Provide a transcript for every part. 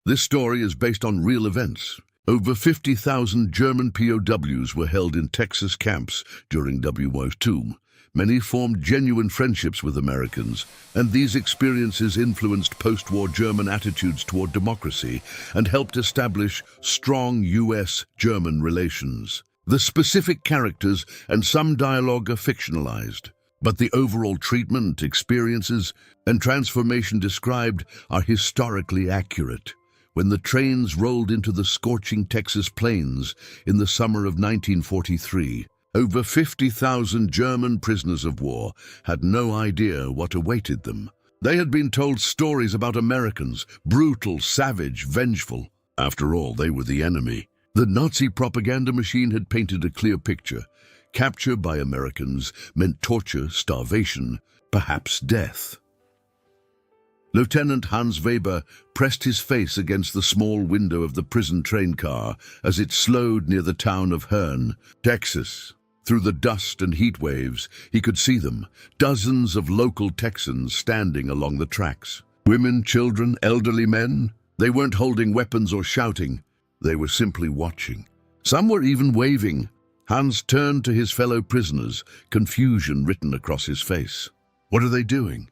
This story is based on real events. Over 50,000 German POWs were held in Texas camps during World War II. Many formed genuine friendships with Americans, and these experiences influenced post-war German attitudes toward democracy and helped establish strong U.S.-German relations. The specific characters and some dialogue are fictionalized, but the overall treatment, experiences, and transformation described are historically accurate. When the trains rolled into the scorching Texas plains in the summer of 1943, over 50,000 German prisoners of war had no idea what awaited them. They had been told stories about Americans, brutal, savage, vengeful. After all, they were the enemy. The Nazi propaganda machine had painted a clear picture. Capture by Americans meant torture, starvation, perhaps death. Lieutenant Hans Weber pressed his face against the small window of the prison train car as it slowed near the town of Hearne, Texas. Through the dust and heat waves, he could see them, dozens of local Texans standing along the tracks. Women, children, elderly men. They weren't holding weapons or shouting. They were simply watching. Some were even waving. Hans turned to his fellow prisoners, confusion written across his face. "What are they doing?"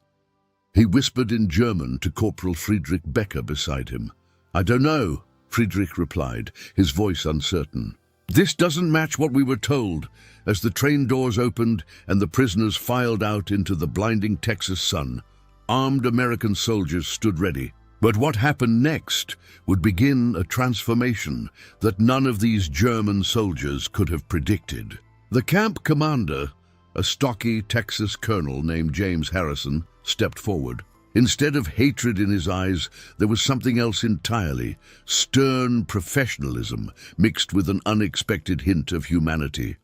He whispered in German to Corporal Friedrich Becker beside him. "I don't know," Friedrich replied, his voice uncertain. "This doesn't match what we were told." As the train doors opened and the prisoners filed out into the blinding Texas sun, armed American soldiers stood ready. But what happened next would begin a transformation that none of these German soldiers could have predicted. The camp commander, a stocky Texas colonel named James Harrison, stepped forward. Instead of hatred in his eyes, there was something else entirely, stern professionalism mixed with an unexpected hint of humanity.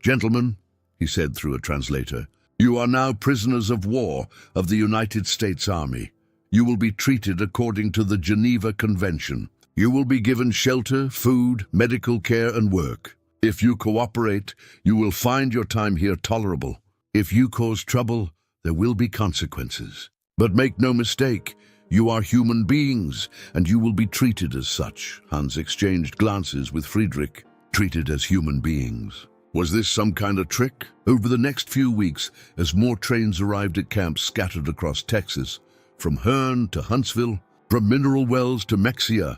"Gentlemen," he said through a translator, "you are now prisoners of war of the United States Army. You will be treated according to the Geneva Convention. You will be given shelter, food, medical care, and work. If you cooperate, you will find your time here tolerable. If you cause trouble, there will be consequences. But make no mistake, you are human beings, and you will be treated as such." Hans exchanged glances with Friedrich. Treated as human beings. Was this some kind of trick? Over the next few weeks, as more trains arrived at camps scattered across Texas, from Hearne to Huntsville, from Mineral Wells to Mexia,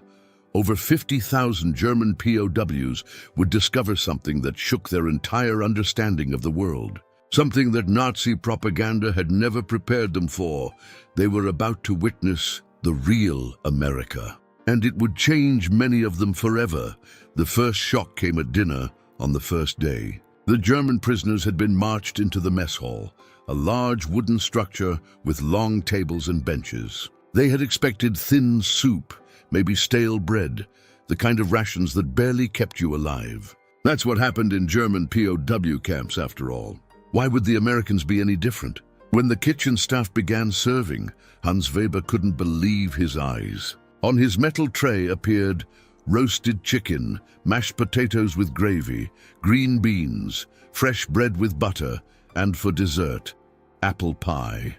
over 50,000 German POWs would discover something that shook their entire understanding of the world. Something that Nazi propaganda had never prepared them for. They were about to witness the real America. And it would change many of them forever. The first shock came at dinner on the first day. The German prisoners had been marched into the mess hall, a large wooden structure with long tables and benches. They had expected thin soup, maybe stale bread, the kind of rations that barely kept you alive. That's what happened in German POW camps after all. Why would the Americans be any different? When the kitchen staff began serving, Hans Weber couldn't believe his eyes. On his metal tray appeared roasted chicken, mashed potatoes with gravy, green beans, fresh bread with butter, and for dessert, apple pie.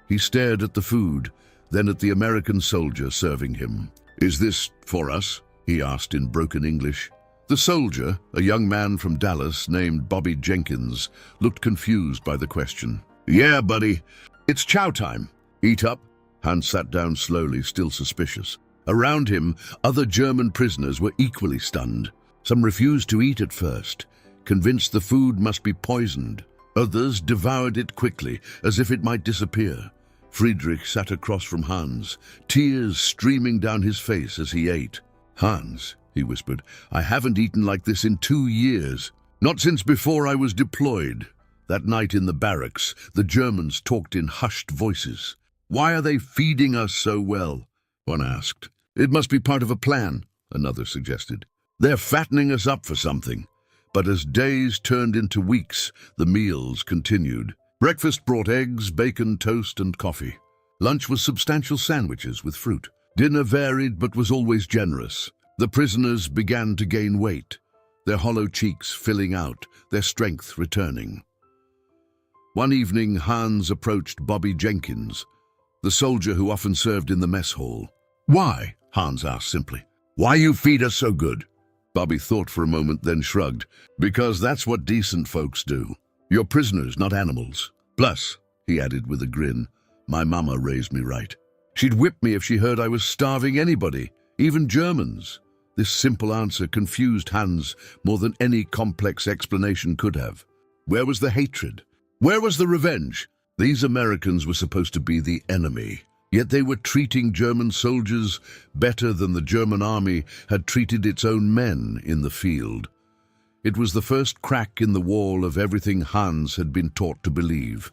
He stared at the food, then at the American soldier serving him. "Is this for us?" he asked in broken English. The soldier, a young man from Dallas named Bobby Jenkins, looked confused by the question. "Yeah, buddy. It's chow time. Eat up." Hans sat down slowly, still suspicious. Around him, other German prisoners were equally stunned. Some refused to eat at first, convinced the food must be poisoned. Others devoured it quickly, as if it might disappear. Friedrich sat across from Hans, tears streaming down his face as he ate. "Hans," he whispered, "I haven't eaten like this in 2 years. Not since before I was deployed." That night in the barracks, the Germans talked in hushed voices. "Why are they feeding us so well?" one asked. "It must be part of a plan," another suggested. "They're fattening us up for something." But as days turned into weeks, the meals continued. Breakfast brought eggs, bacon, toast, and coffee. Lunch was substantial sandwiches with fruit. Dinner varied but was always generous. The prisoners began to gain weight, their hollow cheeks filling out, their strength returning. One evening, Hans approached Bobby Jenkins, the soldier who often served in the mess hall. "Why?" Hans asked simply. Why you feed us so good? Bobby thought for a moment, then shrugged. Because that's what decent folks do. You're prisoners, not animals. Plus, he added with a grin, my mama raised me right. She'd whip me if she heard I was starving anybody, even Germans. This simple answer confused Hans more than any complex explanation could have. Where was the hatred? Where was the revenge? These Americans were supposed to be the enemy, yet they were treating German soldiers better than the German army had treated its own men in the field. It was the first crack in the wall of everything Hans had been taught to believe.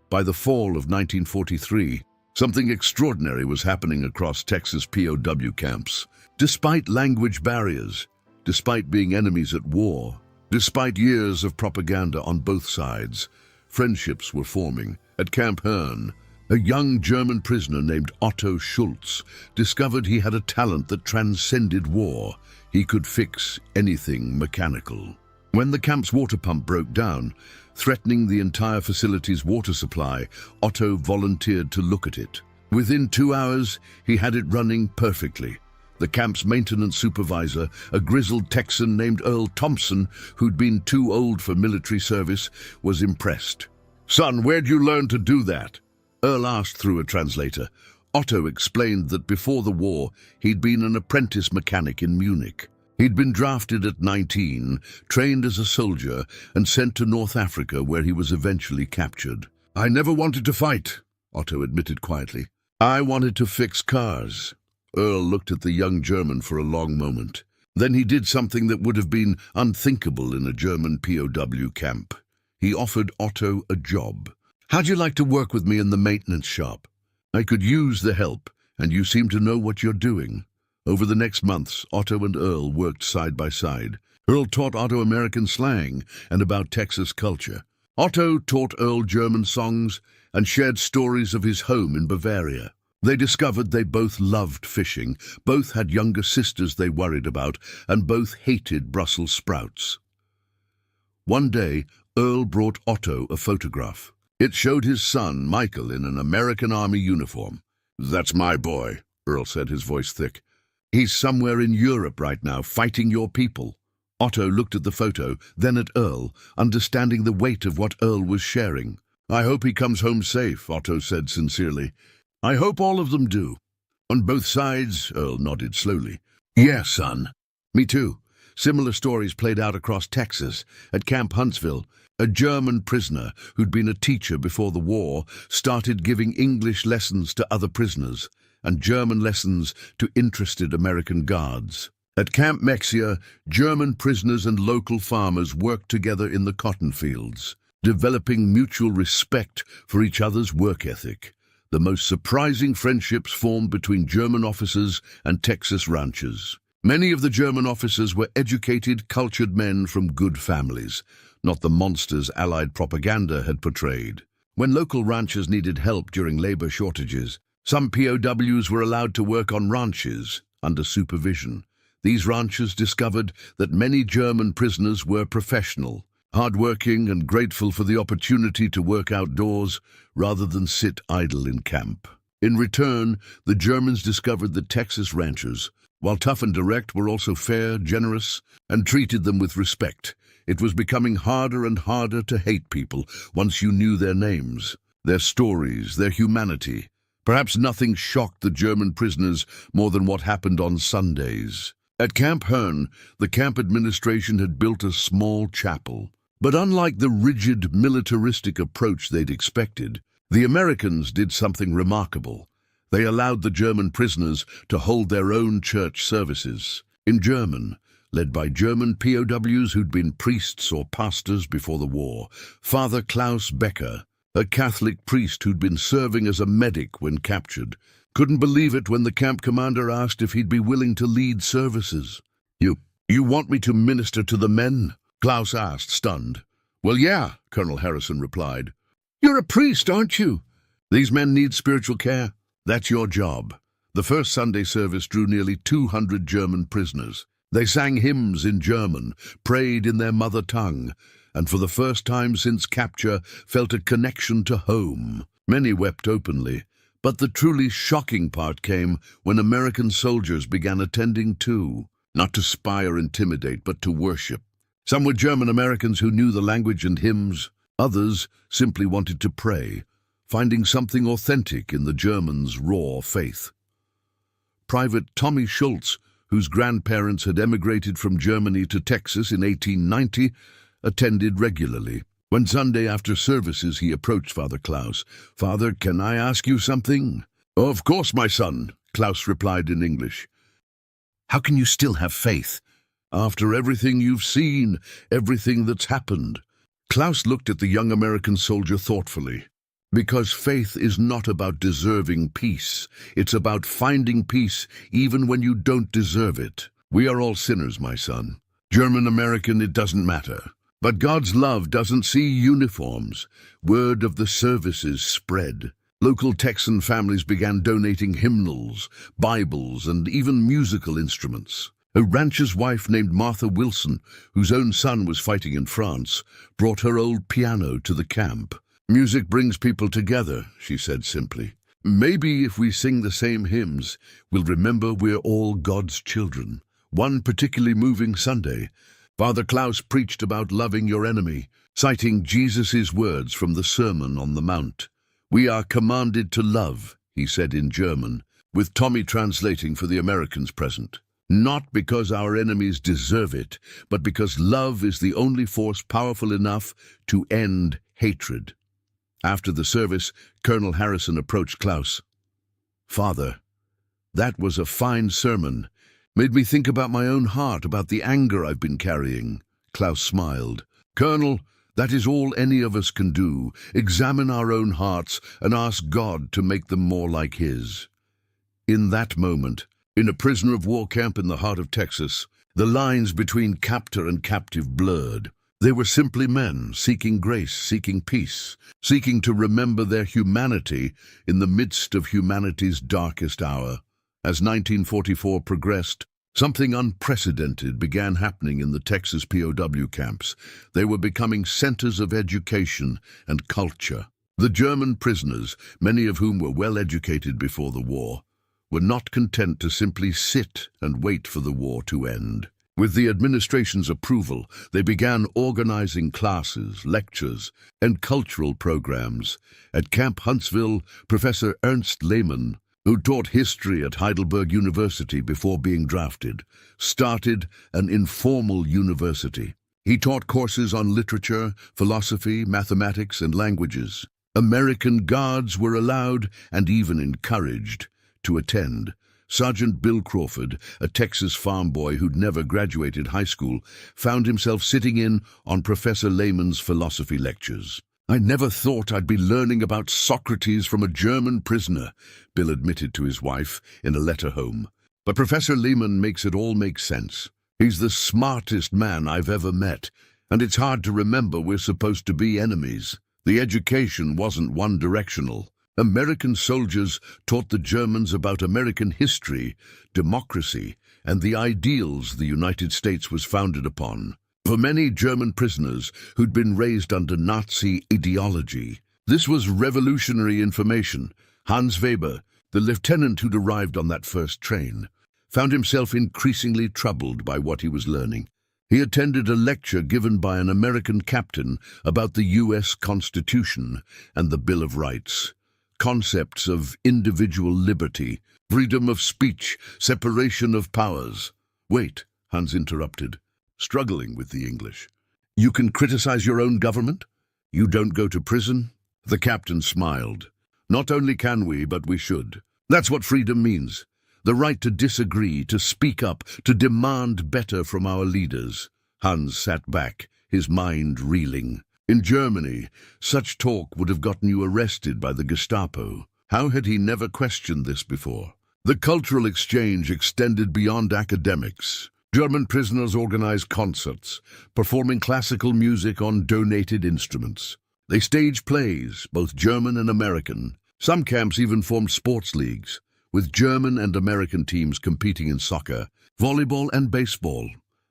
By the fall of 1943, something extraordinary was happening across Texas POW camps. Despite language barriers, despite being enemies at war, despite years of propaganda on both sides, friendships were forming. At Camp Herne, a young German prisoner named Otto Schultz discovered he had a talent that transcended war. He could fix anything mechanical. When the camp's water pump broke down, threatening the entire facility's water supply, Otto volunteered to look at it. Within 2 hours, he had it running perfectly. The camp's maintenance supervisor, a grizzled Texan named Earl Thompson, who'd been too old for military service, was impressed. Son, where'd you learn to do that? Earl asked through a translator. Otto explained that before the war, he'd been an apprentice mechanic in Munich. He'd been drafted at 19, trained as a soldier, and sent to North Africa, where he was eventually captured. I never wanted to fight, Otto admitted quietly. I wanted to fix cars. Earl looked at the young German for a long moment. Then he did something that would have been unthinkable in a German POW camp. He offered Otto a job. How'd you like to work with me in the maintenance shop? I could use the help, and you seem to know what you're doing. Over the next months, Otto and Earl worked side by side. Earl taught Otto American slang and about Texas culture. Otto taught Earl German songs and shared stories of his home in Bavaria. They discovered they both loved fishing, both had younger sisters they worried about, and both hated Brussels sprouts. One day, Earl brought Otto a photograph. It showed his son, Michael, in an American Army uniform. That's my boy, Earl said, his voice thick. He's somewhere in Europe right now, fighting your people. Otto looked at the photo, then at Earl, understanding the weight of what Earl was sharing. I hope he comes home safe, Otto said sincerely. I hope all of them do. On both sides, Earl nodded slowly. Yes, son. Me too. Similar stories played out across Texas. At Camp Huntsville, a German prisoner who'd been a teacher before the war started giving English lessons to other prisoners and German lessons to interested American guards. At Camp Mexia, German prisoners and local farmers worked together in the cotton fields, developing mutual respect for each other's work ethic. The most surprising friendships formed between German officers and Texas ranchers. Many of the German officers were educated, cultured men from good families, not the monsters Allied propaganda had portrayed. When local ranchers needed help during labor shortages, some POWs were allowed to work on ranches under supervision. These ranchers discovered that many German prisoners were professional, hardworking and grateful for the opportunity to work outdoors rather than sit idle in camp. In return, the Germans discovered that Texas ranchers, while tough and direct, were also fair, generous, and treated them with respect. It was becoming harder and harder to hate people once you knew their names, their stories, their humanity. Perhaps nothing shocked the German prisoners more than what happened on Sundays. At Camp Herne, the camp administration had built a small chapel. But unlike the rigid, militaristic approach they'd expected, the Americans did something remarkable. They allowed the German prisoners to hold their own church services, in German, led by German POWs who'd been priests or pastors before the war. Father Klaus Becker, a Catholic priest who'd been serving as a medic when captured, couldn't believe it when the camp commander asked if he'd be willing to lead services. You want me to minister to the men? Klaus asked, stunned. Well, yeah, Colonel Harrison replied. You're a priest, aren't you? These men need spiritual care. That's your job. The first Sunday service drew nearly 200 German prisoners. They sang hymns in German, prayed in their mother tongue, and for the first time since capture felt a connection to home. Many wept openly, But the truly shocking part came when American soldiers began attending too, not to spy or intimidate, but to worship. Some were German Americans who knew the language and hymns. Others simply wanted to pray, finding something authentic in the Germans' raw faith. Private Tommy Schultz, whose grandparents had emigrated from Germany to Texas in 1890, attended regularly. One Sunday after services, he approached Father Klaus. "Father, can I ask you something?" "Of course, my son," Klaus replied in English. "How can you still have faith?" "After everything you've seen, everything that's happened." Klaus looked at the young American soldier thoughtfully. "Because faith is not about deserving peace. It's about finding peace even when you don't deserve it. We are all sinners, my son. German, American, it doesn't matter. But God's love doesn't see uniforms. Word of the services spread. Local Texan families began donating hymnals, Bibles, and even musical instruments. A rancher's wife named Martha Wilson, whose own son was fighting in France, brought her old piano to the camp. "Music brings people together," she said simply. "Maybe if we sing the same hymns, we'll remember we're all God's children." One particularly moving Sunday, Father Klaus preached about loving your enemy, citing Jesus' words from the Sermon on the Mount. "We are commanded to love," he said in German, with Tommy translating for the Americans present. "Not because our enemies deserve it, but because love is the only force powerful enough to end hatred." After the service, Colonel Harrison approached Klaus. "Father, that was a fine sermon. Made me think about my own heart, about the anger I've been carrying." Klaus smiled. "Colonel, that is all any of us can do. Examine our own hearts and ask God to make them more like His." In that moment, in a prisoner of war camp in the heart of Texas, the lines between captor and captive blurred. They were simply men seeking grace, seeking peace, seeking to remember their humanity in the midst of humanity's darkest hour. As 1944 progressed, something unprecedented began happening in the Texas POW camps. They were becoming centers of education and culture. The German prisoners, many of whom were well educated before the war, were not content to simply sit and wait for the war to end. With the administration's approval, they began organizing classes, lectures, and cultural programs. At Camp Huntsville, Professor Ernst Lehmann, who taught history at Heidelberg University before being drafted, started an informal university. He taught courses on literature, philosophy, mathematics, and languages. American guards were allowed and even encouraged to attend. Sergeant Bill Crawford, a Texas farm boy who'd never graduated high school, found himself sitting in on Professor Lehmann's philosophy lectures. "I never thought I'd be learning about Socrates from a German prisoner," Bill admitted to his wife in a letter home. "But Professor Lehmann makes it all make sense. He's the smartest man I've ever met, and it's hard to remember we're supposed to be enemies." The education wasn't one-directional. American soldiers taught the Germans about American history, democracy, and the ideals the United States was founded upon. For many German prisoners who'd been raised under Nazi ideology, this was revolutionary information. Hans Weber, the lieutenant who'd arrived on that first train, found himself increasingly troubled by what he was learning. He attended a lecture given by an American captain about the U.S. Constitution and the Bill of Rights. Concepts of individual liberty, freedom of speech, separation of powers. "Wait," Hans interrupted, struggling with the English. "You can criticize your own government? You don't go to prison?" The captain smiled. "Not only can we, but we should. That's what freedom means. The right to disagree, to speak up, to demand better from our leaders." Hans sat back, his mind reeling. In Germany, such talk would have gotten you arrested by the Gestapo. How had he never questioned this before? The cultural exchange extended beyond academics. German prisoners organized concerts, performing classical music on donated instruments. They staged plays, both German and American. Some camps even formed sports leagues, with German and American teams competing in soccer, volleyball, and baseball.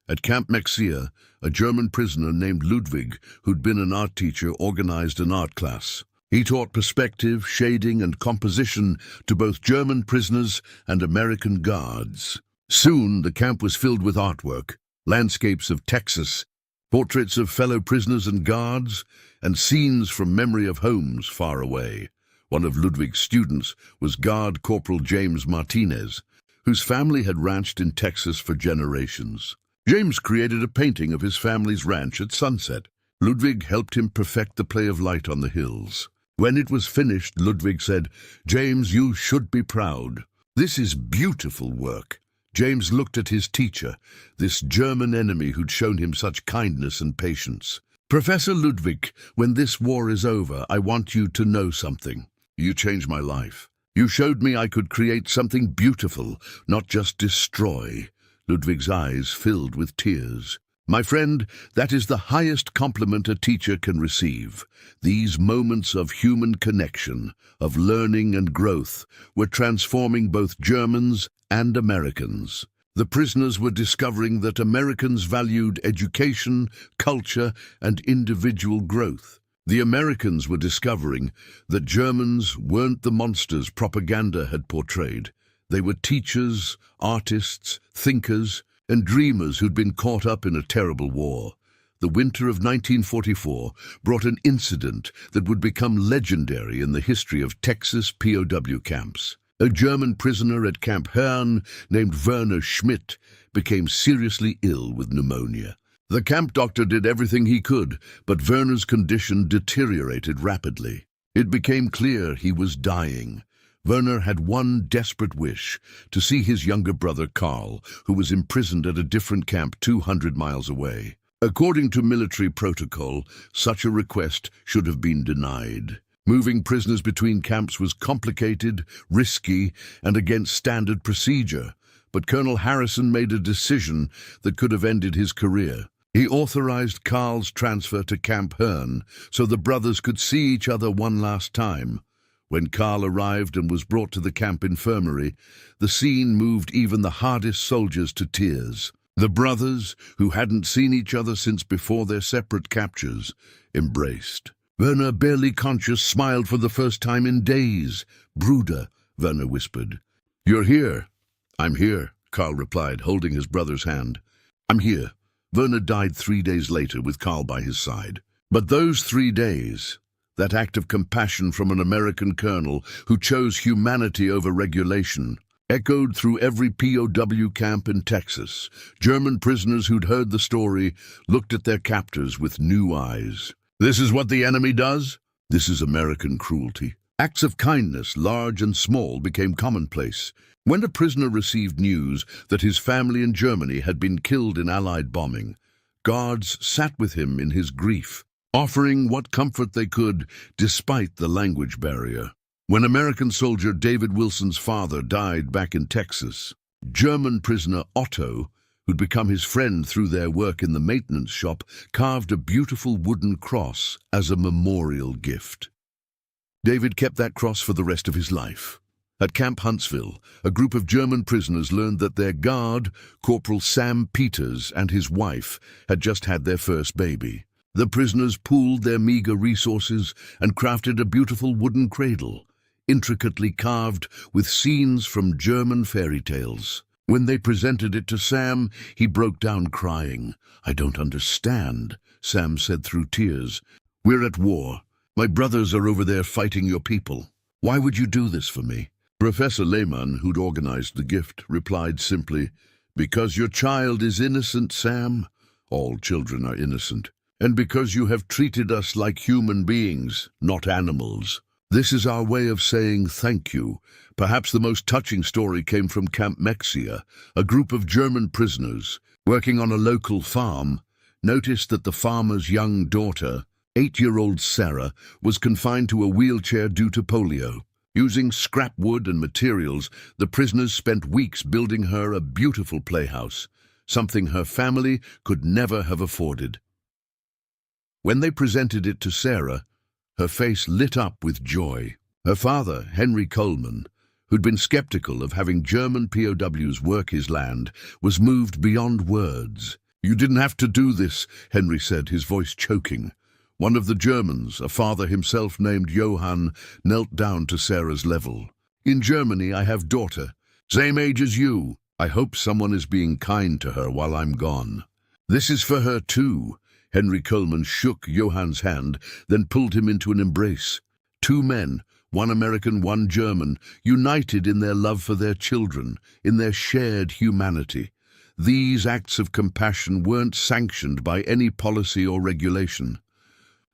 At Camp Mexia, a German prisoner named Ludwig, who'd been an art teacher, organized an art class. He taught perspective, shading, and composition to both German prisoners and American guards. Soon, the camp was filled with artwork, landscapes of Texas, portraits of fellow prisoners and guards, and scenes from memory of homes far away. One of Ludwig's students was Guard Corporal James Martinez, whose family had ranched in Texas for generations. James created a painting of his family's ranch at sunset. Ludwig helped him perfect the play of light on the hills. When it was finished, Ludwig said, "James, you should be proud. This is beautiful work." James looked at his teacher, this German enemy who'd shown him such kindness and patience. "Professor Ludwig, when this war is over, I want you to know something. You changed my life. You showed me I could create something beautiful, not just destroy." Ludwig's eyes filled with tears. "My friend, that is the highest compliment a teacher can receive. These moments of human connection, of learning and growth, were transforming both Germans and Americans. The prisoners were discovering that Americans valued education, culture, and individual growth. The Americans were discovering that Germans weren't the monsters propaganda had portrayed. They were teachers, artists, thinkers, and dreamers who'd been caught up in a terrible war. The winter of 1944 brought an incident that would become legendary in the history of Texas POW camps. A German prisoner at Camp Hern named Werner Schmidt became seriously ill with pneumonia. The camp doctor did everything he could, but Werner's condition deteriorated rapidly. It became clear he was dying. Werner had one desperate wish, to see his younger brother Karl, who was imprisoned at a different camp 200 miles away. According to military protocol, such a request should have been denied. Moving prisoners between camps was complicated, risky, and against standard procedure, but Colonel Harrison made a decision that could have ended his career. He authorized Karl's transfer to Camp Hern so the brothers could see each other one last time. When Karl arrived and was brought to the camp infirmary, the scene moved even the hardest soldiers to tears. The brothers, who hadn't seen each other since before their separate captures, embraced. Werner, barely conscious, smiled for the first time in days. "Bruder," Werner whispered. "You're here." "I'm here," Karl replied, holding his brother's hand. "I'm here." Werner died 3 days later with Karl by his side. But those 3 days, that act of compassion from an American colonel who chose humanity over regulation, echoed through every POW camp in Texas. German prisoners who'd heard the story looked at their captors with new eyes. This is what the enemy does? This is American cruelty. Acts of kindness, large and small, became commonplace. When a prisoner received news that his family in Germany had been killed in Allied bombing, guards sat with him in his grief, offering what comfort they could despite the language barrier. When American soldier David Wilson's father died back in Texas, German prisoner Otto, who'd become his friend through their work in the maintenance shop, carved a beautiful wooden cross as a memorial gift. David kept that cross for the rest of his life. At Camp Huntsville, a group of German prisoners learned that their guard, Corporal Sam Peters, and his wife had just had their first baby. The prisoners pooled their meager resources and crafted a beautiful wooden cradle, intricately carved with scenes from German fairy tales. When they presented it to Sam, he broke down crying. "I don't understand," Sam said through tears. "We're at war. My brothers are over there fighting your people. Why would you do this for me?" Professor Lehman, who'd organized the gift, replied simply, "Because your child is innocent, Sam. All children are innocent. And because you have treated us like human beings, not animals. This is our way of saying thank you." Perhaps the most touching story came from Camp Mexia. A group of German prisoners, working on a local farm, noticed that the farmer's young daughter, 8-year-old Sarah, was confined to a wheelchair due to polio. Using scrap wood and materials, the prisoners spent weeks building her a beautiful playhouse, something her family could never have afforded. When they presented it to Sarah, her face lit up with joy. Her father, Henry Coleman, who'd been skeptical of having German POWs work his land, was moved beyond words. "You didn't have to do this," Henry said, his voice choking. One of the Germans, a father himself named Johann, knelt down to Sarah's level. "In Germany I have daughter, same age as you. I hope someone is being kind to her while I'm gone." "This is for her too." Henry Coleman shook Johann's hand, then pulled him into an embrace. Two men, one American, one German, united in their love for their children, in their shared humanity. These acts of compassion weren't sanctioned by any policy or regulation.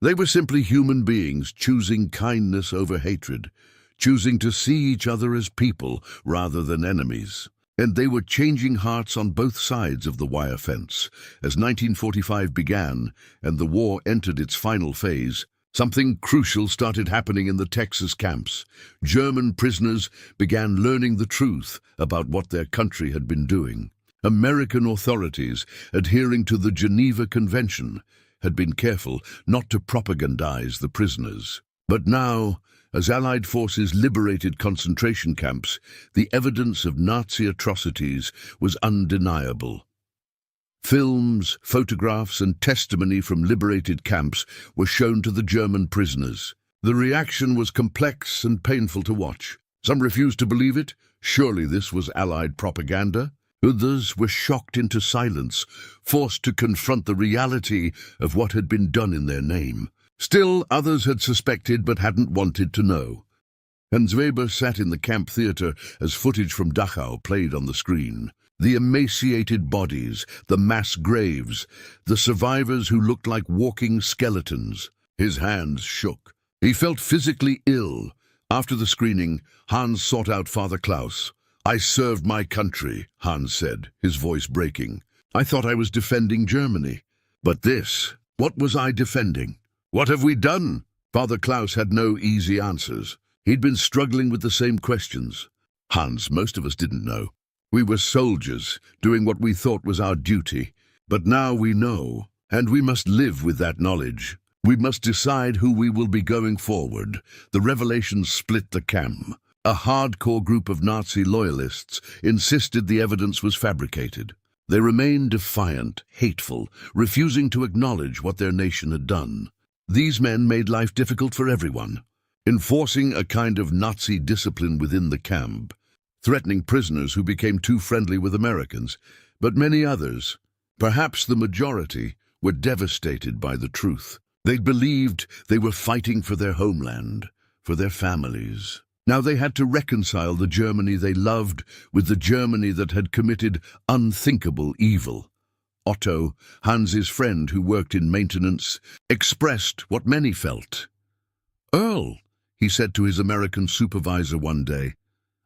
They were simply human beings choosing kindness over hatred, choosing to see each other as people rather than enemies. And they were changing hearts on both sides of the wire fence. As 1945 began and the war entered its final phase, something crucial started happening in the Texas camps. German prisoners began learning the truth about what their country had been doing. American authorities, adhering to the Geneva Convention, had been careful not to propagandize the prisoners. But now, as Allied forces liberated concentration camps, the evidence of Nazi atrocities was undeniable. Films, photographs, and testimony from liberated camps were shown to the German prisoners. The reaction was complex and painful to watch. Some refused to believe it. Surely this was Allied propaganda. Others were shocked into silence, forced to confront the reality of what had been done in their name. Still, others had suspected but hadn't wanted to know. Hans Weber sat in the camp theater as footage from Dachau played on the screen. The emaciated bodies, the mass graves, the survivors who looked like walking skeletons. His hands shook. He felt physically ill. After the screening, Hans sought out Father Klaus. "I served my country," Hans said, his voice breaking. "I thought I was defending Germany. But this, what was I defending? What have we done?" Father Klaus had no easy answers. He'd been struggling with the same questions. "Hans, most of us didn't know. We were soldiers, doing what we thought was our duty. But now we know, and we must live with that knowledge. We must decide who we will be going forward." The revelations split the camp. A hardcore group of Nazi loyalists insisted the evidence was fabricated. They remained defiant, hateful, refusing to acknowledge what their nation had done. These men made life difficult for everyone, enforcing a kind of Nazi discipline within the camp, threatening prisoners who became too friendly with Americans. But many others, perhaps the majority, were devastated by the truth. They believed they were fighting for their homeland, for their families. Now they had to reconcile the Germany they loved with the Germany that had committed unthinkable evil. Otto, Hans's friend who worked in maintenance, expressed what many felt. "Earl," he said to his American supervisor one day,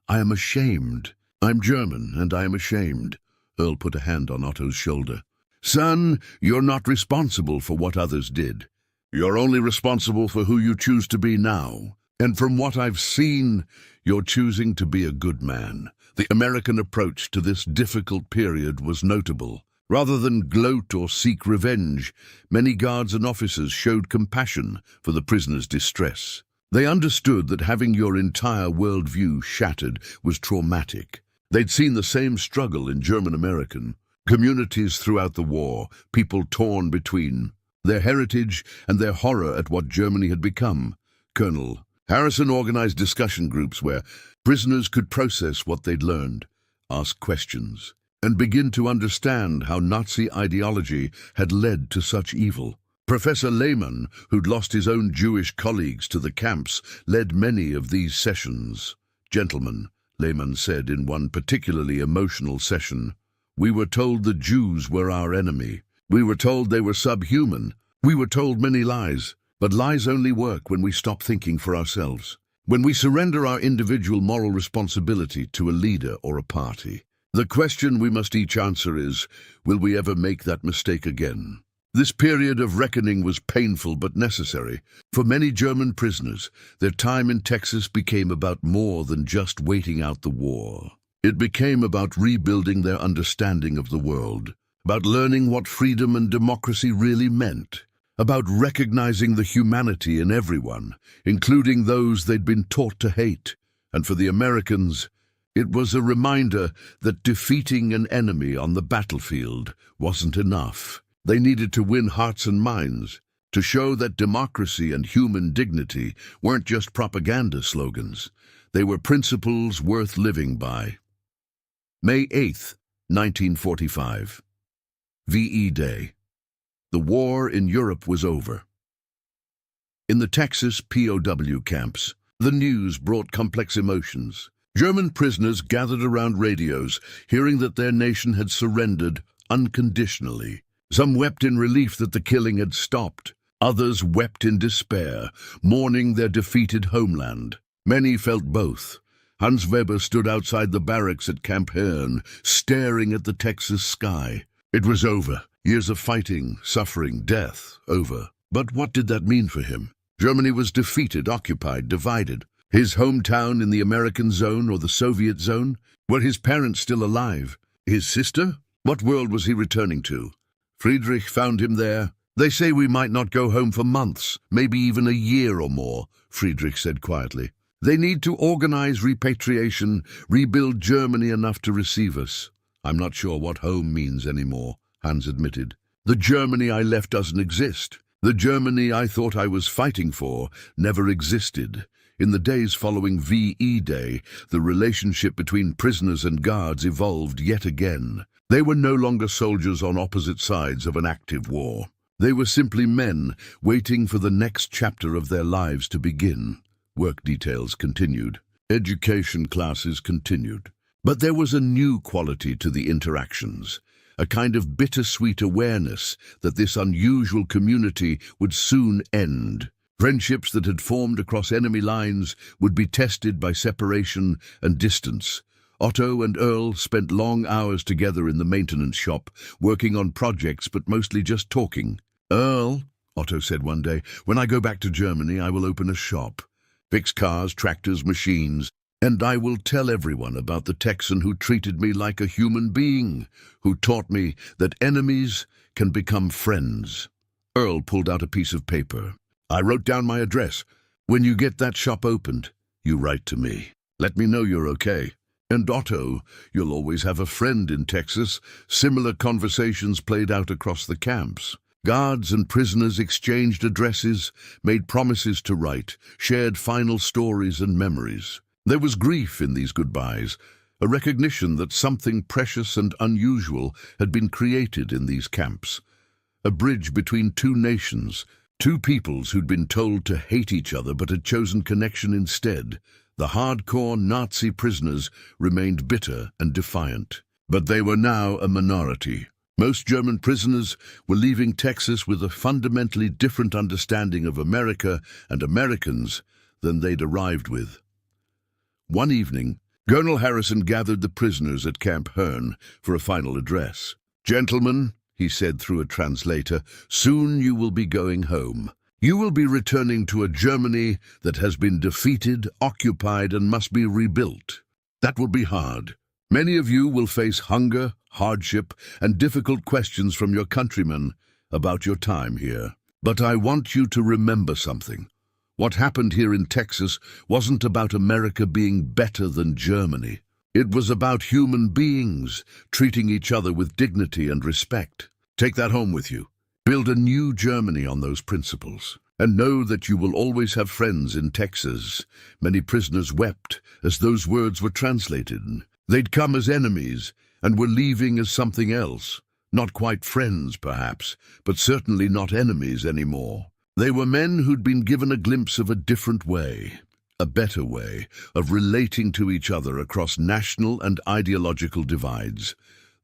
"I am ashamed. I'm German, and I am ashamed." Earl put a hand on Otto's shoulder. "Son, you're not responsible for what others did. You're only responsible for who you choose to be now. And from what I've seen, you're choosing to be a good man." The American approach to this difficult period was notable. Rather than gloat or seek revenge, many guards and officers showed compassion for the prisoners' distress. They understood that having your entire worldview shattered was traumatic. They'd seen the same struggle in German-American communities throughout the war, people torn between their heritage and their horror at what Germany had become. Colonel Harrison organized discussion groups where prisoners could process what they'd learned, ask questions, and begin to understand how Nazi ideology had led to such evil. Professor Lehmann, who'd lost his own Jewish colleagues to the camps, led many of these sessions. "Gentlemen," Lehmann said in one particularly emotional session, "we were told the Jews were our enemy. We were told they were subhuman. We were told many lies. But lies only work when we stop thinking for ourselves, when we surrender our individual moral responsibility to a leader or a party. The question we must each answer is, will we ever make that mistake again?" This period of reckoning was painful but necessary. For many German prisoners, their time in Texas became about more than just waiting out the war. It became about rebuilding their understanding of the world, about learning what freedom and democracy really meant, about recognizing the humanity in everyone, including those they'd been taught to hate. And for the Americans, it was a reminder that defeating an enemy on the battlefield wasn't enough. They needed to win hearts and minds. to show that democracy and human dignity weren't just propaganda slogans. They were principles worth living by. May 8th, 1945. VE Day. The war in Europe was over. In the Texas POW camps, the news brought complex emotions. German prisoners gathered around radios, hearing that their nation had surrendered unconditionally. Some wept in relief that the killing had stopped. Others wept in despair, mourning their defeated homeland. Many felt both. Hans Weber stood outside the barracks at Camp Herne, staring at the Texas sky. It was over. Years of fighting, suffering, death, over. But what did that mean for him? Germany was defeated, occupied, divided. His hometown in the American zone or the Soviet zone? Were his parents still alive? His sister? What world was he returning to? Friedrich found him there. "They say we might not go home for months, maybe even a year or more," Friedrich said quietly. "They need to organize repatriation, rebuild Germany enough to receive us." "I'm not sure what home means anymore," Hans admitted. "The Germany I left doesn't exist. The Germany I thought I was fighting for never existed." In the days following VE Day, the relationship between prisoners and guards evolved yet again. They were no longer soldiers on opposite sides of an active war. They were simply men waiting for the next chapter of their lives to begin. Work details continued. Education classes continued. But there was a new quality to the interactions, a kind of bittersweet awareness that this unusual community would soon end. Friendships that had formed across enemy lines would be tested by separation and distance. Otto and Earl spent long hours together in the maintenance shop, working on projects but mostly just talking. "Earl," Otto said one day, "when I go back to Germany, I will open a shop. Fix cars, tractors, machines, and I will tell everyone about the Texan who treated me like a human being, who taught me that enemies can become friends." Earl pulled out a piece of paper. "I wrote down my address. When you get that shop opened, you write to me. Let me know you're okay. And Otto, you'll always have a friend in Texas." Similar conversations played out across the camps. Guards and prisoners exchanged addresses, made promises to write, shared final stories and memories. There was grief in these goodbyes, a recognition that something precious and unusual had been created in these camps. A bridge between two nations, two peoples who'd been told to hate each other but had chosen connection instead. The hardcore Nazi prisoners remained bitter and defiant. But they were now a minority. Most German prisoners were leaving Texas with a fundamentally different understanding of America and Americans than they'd arrived with. One evening, Colonel Harrison gathered the prisoners at Camp Herne for a final address. "Gentlemen," he said through a translator, "soon you will be going home. You will be returning to a Germany that has been defeated, occupied, and must be rebuilt. That will be hard. Many of you will face hunger, hardship, and difficult questions from your countrymen about your time here. But I want you to remember something. What happened here in Texas wasn't about America being better than Germany. It was about human beings treating each other with dignity and respect. Take that home with you. Build a new Germany on those principles. And know that you will always have friends in Texas." Many prisoners wept as those words were translated. They'd come as enemies and were leaving as something else. Not quite friends, perhaps, but certainly not enemies anymore. They were men who'd been given a glimpse of a different way, a better way of relating to each other across national and ideological divides.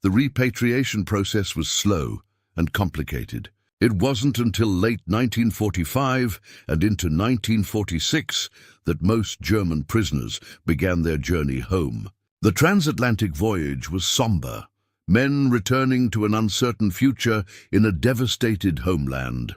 The repatriation process was slow and complicated. It wasn't until late 1945 and into 1946 that most German prisoners began their journey home. The transatlantic voyage was somber, men returning to an uncertain future in a devastated homeland.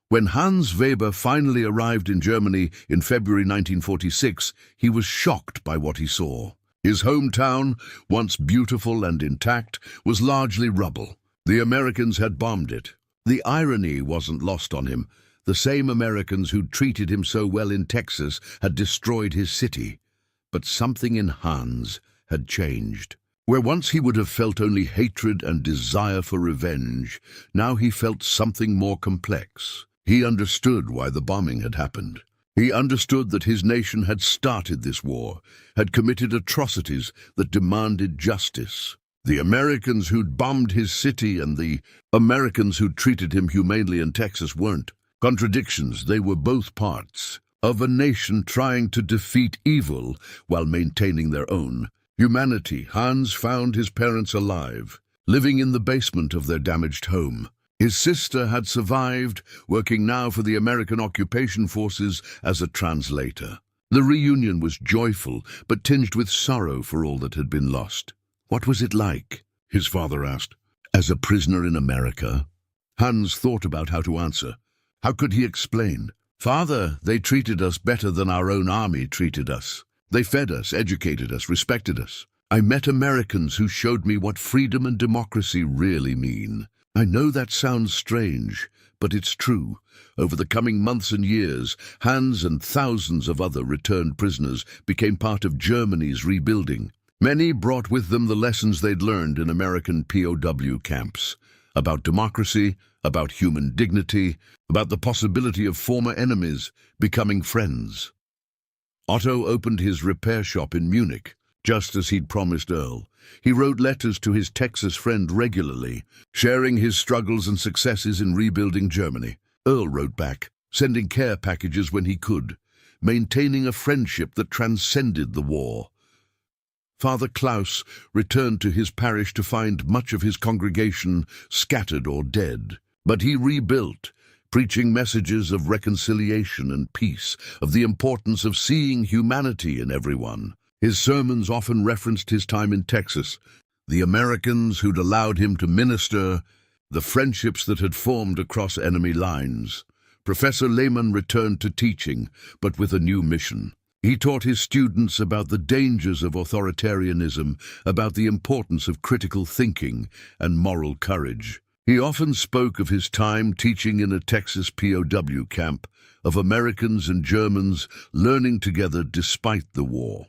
When Hans Weber finally arrived in Germany in February 1946, he was shocked by what he saw. His hometown, once beautiful and intact, was largely rubble. The Americans had bombed it. The irony wasn't lost on him. The same Americans who'd treated him so well in Texas had destroyed his city. But something in Hans had changed. Where once he would have felt only hatred and desire for revenge, now he felt something more complex. He understood why the bombing had happened. He understood that his nation had started this war, had committed atrocities that demanded justice. The Americans who'd bombed his city and the Americans who'd treated him humanely in Texas weren't contradictions. They were both parts of a nation trying to defeat evil while maintaining their own humanity. Hans found his parents alive, living in the basement of their damaged home. His sister had survived, working now for the American occupation forces as a translator. The reunion was joyful, but tinged with sorrow for all that had been lost. "What was it like?" his father asked. "As a prisoner in America?" Hans thought about how to answer. How could he explain? "Father, they treated us better than our own army treated us. They fed us, educated us, respected us. I met Americans who showed me what freedom and democracy really mean. I know that sounds strange, but it's true." Over the coming months and years, Hans and thousands of other returned prisoners became part of Germany's rebuilding. Many brought with them the lessons they'd learned in American POW camps, about democracy, about human dignity, about the possibility of former enemies becoming friends. Otto opened his repair shop in Munich, just as he'd promised Earl. He wrote letters to his Texas friend regularly, sharing his struggles and successes in rebuilding Germany. Earl wrote back, sending care packages when he could, maintaining a friendship that transcended the war. Father Klaus returned to his parish to find much of his congregation scattered or dead. But he rebuilt, preaching messages of reconciliation and peace, of the importance of seeing humanity in everyone. His sermons often referenced his time in Texas, the Americans who'd allowed him to minister, the friendships that had formed across enemy lines. Professor Lehman returned to teaching, but with a new mission. He taught his students about the dangers of authoritarianism, about the importance of critical thinking and moral courage. He often spoke of his time teaching in a Texas POW camp, of Americans and Germans learning together despite the war.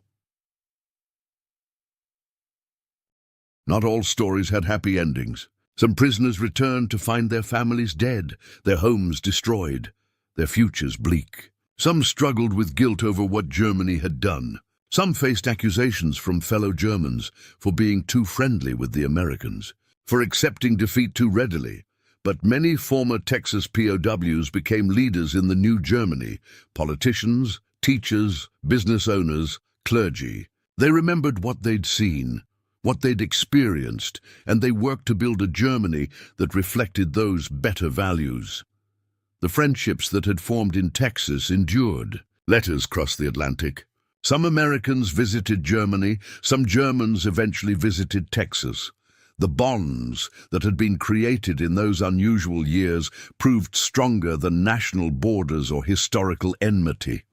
Not all stories had happy endings. Some prisoners returned to find their families dead, their homes destroyed, their futures bleak. Some struggled with guilt over what Germany had done. Some faced accusations from fellow Germans for being too friendly with the Americans, for accepting defeat too readily. But many former Texas POWs became leaders in the new Germany: politicians, teachers, business owners, clergy. They remembered what they'd seen, what they'd experienced, and they worked to build a Germany that reflected those better values. The friendships that had formed in Texas endured. Letters crossed the Atlantic. Some Americans visited Germany, some Germans eventually visited Texas. The bonds that had been created in those unusual years proved stronger than national borders or historical enmity.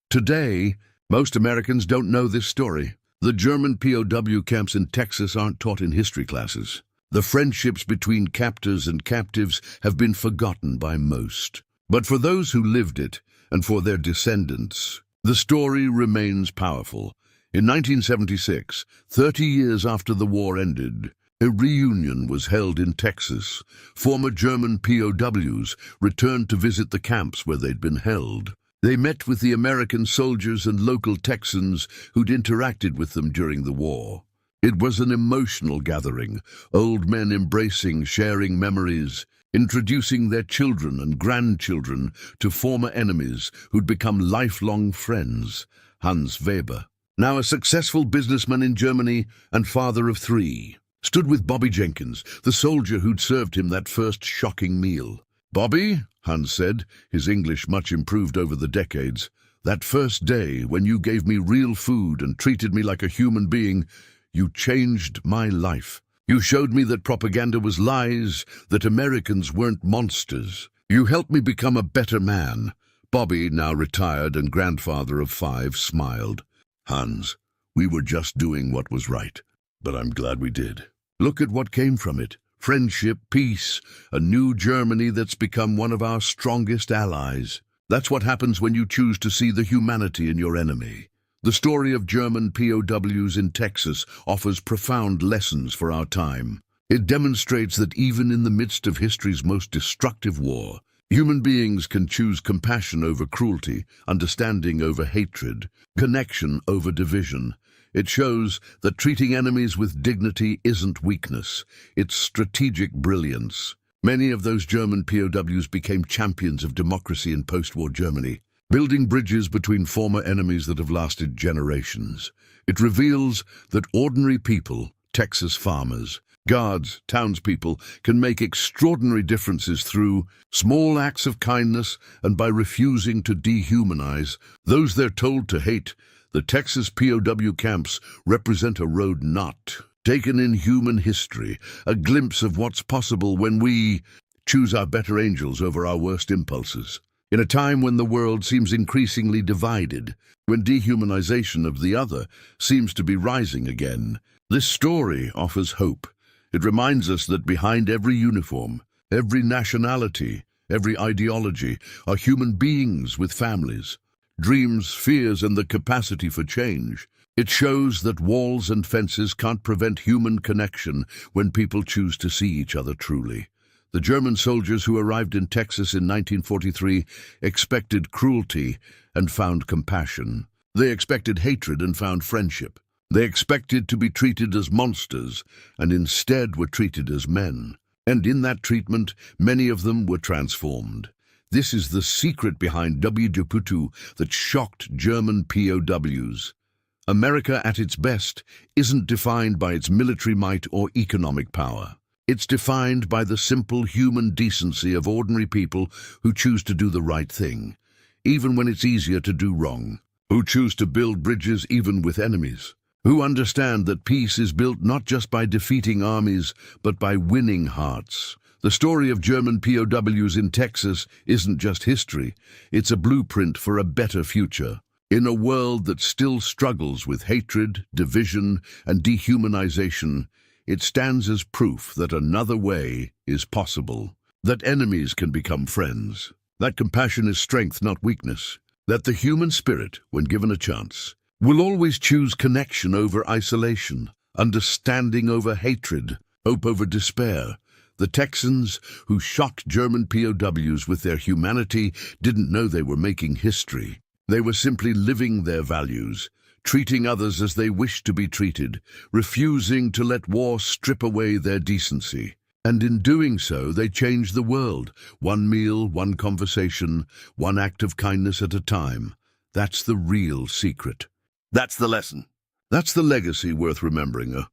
Today, most Americans don't know this story. The German POW camps in Texas aren't taught in history classes. The friendships between captors and captives have been forgotten by most. But for those who lived it, and for their descendants, the story remains powerful. In 1976, 30 years after the war ended, a reunion was held in Texas. Former German POWs returned to visit the camps where they'd been held. They met with the American soldiers and local Texans who'd interacted with them during the war. It was an emotional gathering, old men embracing, sharing memories, introducing their children and grandchildren to former enemies who'd become lifelong friends. Hans Weber, now a successful businessman in Germany and father of 3, stood with Bobby Jenkins, the soldier who'd served him that first shocking meal. "Bobby," Hans said, his English much improved over the decades, "that first day when you gave me real food and treated me like a human being, you changed my life. You showed me that propaganda was lies, that Americans weren't monsters. You helped me become a better man." Bobby, now retired and grandfather of 5, smiled. "Hans, we were just doing what was right, but I'm glad we did. Look at what came from it. Friendship, peace, a new Germany that's become one of our strongest allies. That's what happens when you choose to see the humanity in your enemy." The story of German POWs in Texas offers profound lessons for our time. It demonstrates that even in the midst of history's most destructive war, Human beings can choose compassion over cruelty, understanding over hatred, connection over division. It shows that treating enemies with dignity isn't weakness, it's strategic brilliance. Many of those German POWs became champions of democracy in post-war Germany, building bridges between former enemies that have lasted generations. It reveals that ordinary people, Texas farmers, guards, townspeople, can make extraordinary differences through small acts of kindness and by refusing to dehumanize those they're told to hate. The Texas POW camps represent a road not taken in human history, a glimpse of what's possible when we choose our better angels over our worst impulses. In a time when the world seems increasingly divided, when dehumanization of the other seems to be rising again, this story offers hope. It reminds us that behind every uniform, every nationality, every ideology are human beings with families, dreams, fears, and the capacity for change. It shows that walls and fences can't prevent human connection when people choose to see each other truly. The German soldiers who arrived in Texas in 1943 expected cruelty and found compassion. They expected hatred and found friendship. They expected to be treated as monsters and instead were treated as men. And in that treatment, many of them were transformed. This is the secret behind WW2 that shocked German POWs. America at its best isn't defined by its military might or economic power. It's defined by the simple human decency of ordinary people who choose to do the right thing, even when it's easier to do wrong, who choose to build bridges even with enemies, who understand that peace is built not just by defeating armies, but by winning hearts. The story of German POWs in Texas isn't just history, it's a blueprint for a better future. In a world that still struggles with hatred, division, and dehumanization, it stands as proof that another way is possible, that enemies can become friends, that compassion is strength, not weakness, that the human spirit, when given a chance, will always choose connection over isolation, understanding over hatred, hope over despair. The Texans, who shocked German POWs with their humanity, didn't know they were making history. They were simply living their values, treating others as they wished to be treated, refusing to let war strip away their decency. And in doing so, they changed the world, one meal, one conversation, one act of kindness at a time. That's the real secret. That's the lesson. That's the legacy worth remembering.